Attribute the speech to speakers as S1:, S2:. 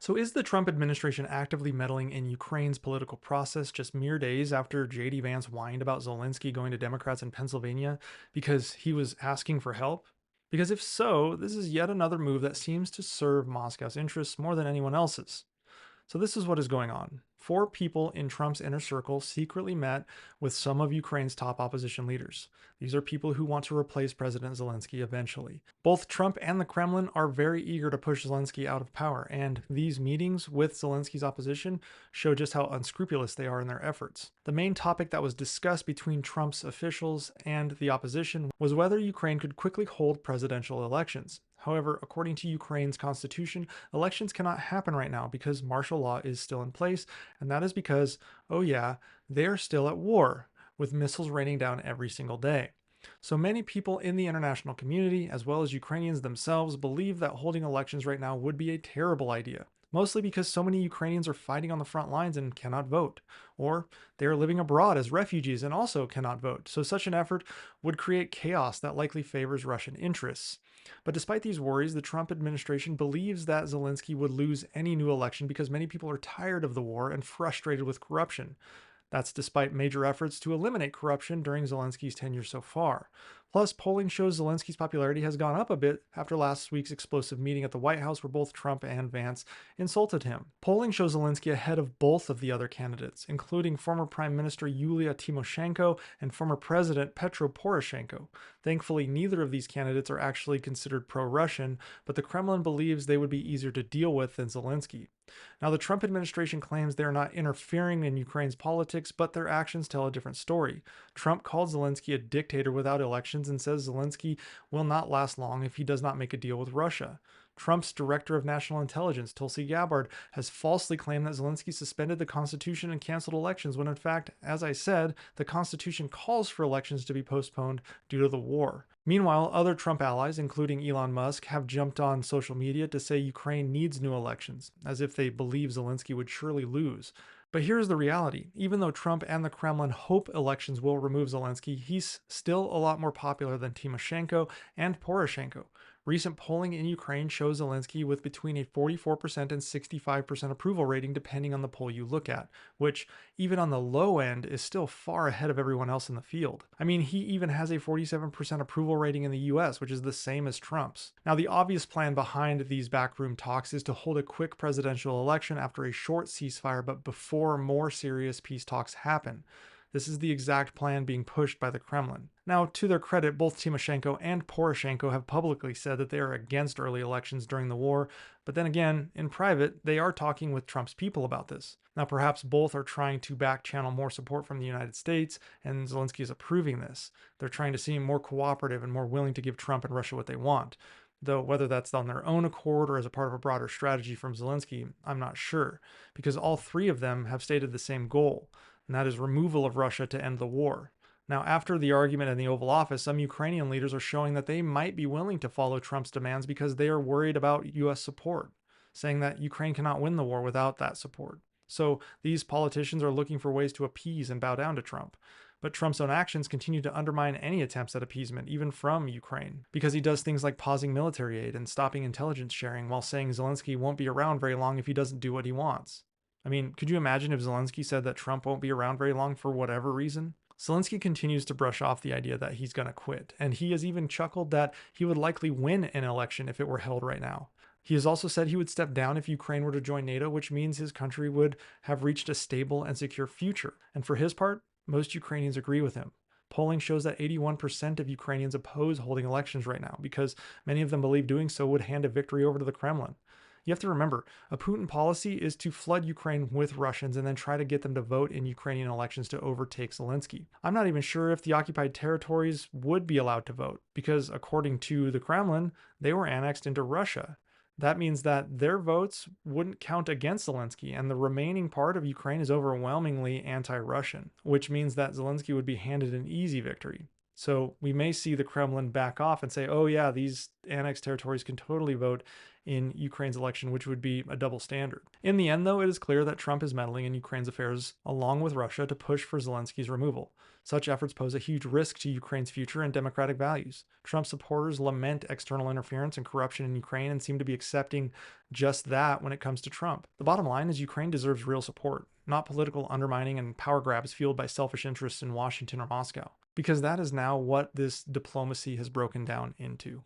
S1: So, is the Trump administration actively meddling in Ukraine's political process just mere days after J.D. Vance whined about Zelensky going to Democrats in Pennsylvania because he was asking for help? Because if so, this is yet another move that seems to serve Moscow's interests more than anyone else's. So, this is what is going on. Four people in Trump's inner circle secretly met with some of Ukraine's top opposition leaders. These are people who want to replace President Zelensky eventually. Both Trump and the Kremlin are very eager to push Zelensky out of power, and these meetings with Zelensky's opposition show just how unscrupulous they are in their efforts. The main topic that was discussed between Trump's officials and the opposition was whether Ukraine could quickly hold presidential elections. However, according to Ukraine's constitution, elections cannot happen right now because martial law is still in place, and that is because, oh yeah, they are still at war, with missiles raining down every single day. So many people in the international community, as well as Ukrainians themselves, believe that holding elections right now would be a terrible idea. Mostly because so many Ukrainians are fighting on the front lines and cannot vote, or they are living abroad as refugees and also cannot vote. So, such an effort would create chaos that likely favors Russian interests. But despite these worries, the Trump administration believes that Zelensky would lose any new election because many people are tired of the war and frustrated with corruption. That's despite major efforts to eliminate corruption during Zelensky's tenure so far. Plus, polling shows Zelensky's popularity has gone up a bit after last week's explosive meeting at the White House where both Trump and Vance insulted him. Polling shows Zelensky ahead of both of the other candidates, including former Prime Minister Yulia Tymoshenko and former President Petro Poroshenko. Thankfully, neither of these candidates are actually considered pro-Russian, but the Kremlin believes they would be easier to deal with than Zelensky. Now, the Trump administration claims they are not interfering in Ukraine's politics, but their actions tell a different story. Trump called Zelensky a dictator without elections and says Zelensky will not last long if he does not make a deal with Russia. Trump's director of national intelligence, Tulsi Gabbard, has falsely claimed that Zelensky suspended the Constitution and canceled elections when, in fact, as I said, the Constitution calls for elections to be postponed due to the war. Meanwhile, other Trump allies, including Elon Musk, have jumped on social media to say Ukraine needs new elections, as if they believe Zelensky would surely lose. But here's the reality. Even though Trump and the Kremlin hope elections will remove Zelensky, he's still a lot more popular than Tymoshenko and Poroshenko. Recent polling in Ukraine shows Zelensky with between a 44% and 65% approval rating depending on the poll you look at, which, even on the low end, is still far ahead of everyone else in the field. I mean, he even has a 47% approval rating in the US, which is the same as Trump's. Now, the obvious plan behind these backroom talks is to hold a quick presidential election after a short ceasefire, but before more serious peace talks happen. This is the exact plan being pushed by the Kremlin. Now, to their credit, both Tymoshenko and Poroshenko have publicly said that they are against early elections during the war, but then again, in private, they are talking with Trump's people about this. Now, perhaps both are trying to back channel more support from the United States, and Zelensky is approving this. They're trying to seem more cooperative and more willing to give Trump and Russia what they want. Though whether that's on their own accord or as a part of a broader strategy from Zelensky, I'm not sure, because all three of them have stated the same goal, and that is removal of Russia to end the war. Now, after the argument in the Oval Office, some Ukrainian leaders are showing that they might be willing to follow Trump's demands because they are worried about US support, saying that Ukraine cannot win the war without that support. So these politicians are looking for ways to appease and bow down to Trump. But Trump's own actions continue to undermine any attempts at appeasement, even from Ukraine, because he does things like pausing military aid and stopping intelligence sharing while saying Zelensky won't be around very long if he doesn't do what he wants. I mean, could you imagine if Zelensky said that Trump won't be around very long for whatever reason? Zelensky continues to brush off the idea that he's going to quit, and he has even chuckled that he would likely win an election if it were held right now. He has also said he would step down if Ukraine were to join NATO, which means his country would have reached a stable and secure future. And for his part, most Ukrainians agree with him. Polling shows that 81% of Ukrainians oppose holding elections right now because many of them believe doing so would hand a victory over to the Kremlin. You have to remember, a Putin policy is to flood Ukraine with Russians and then try to get them to vote in Ukrainian elections to overtake Zelensky. I'm not even sure if the occupied territories would be allowed to vote, because according to the Kremlin, they were annexed into Russia. That means that their votes wouldn't count against Zelensky, and the remaining part of Ukraine is overwhelmingly anti-Russian, which means that Zelensky would be handed an easy victory. So we may see the Kremlin back off and say, oh yeah, these annexed territories can totally vote in Ukraine's election, which would be a double standard. In the end, though, it is clear that Trump is meddling in Ukraine's affairs along with Russia to push for Zelensky's removal. Such efforts pose a huge risk to Ukraine's future and democratic values. Trump supporters lament external interference and corruption in Ukraine and seem to be accepting just that when it comes to Trump. The bottom line is Ukraine deserves real support, not political undermining and power grabs fueled by selfish interests in Washington or Moscow, because that is now what this diplomacy has broken down into.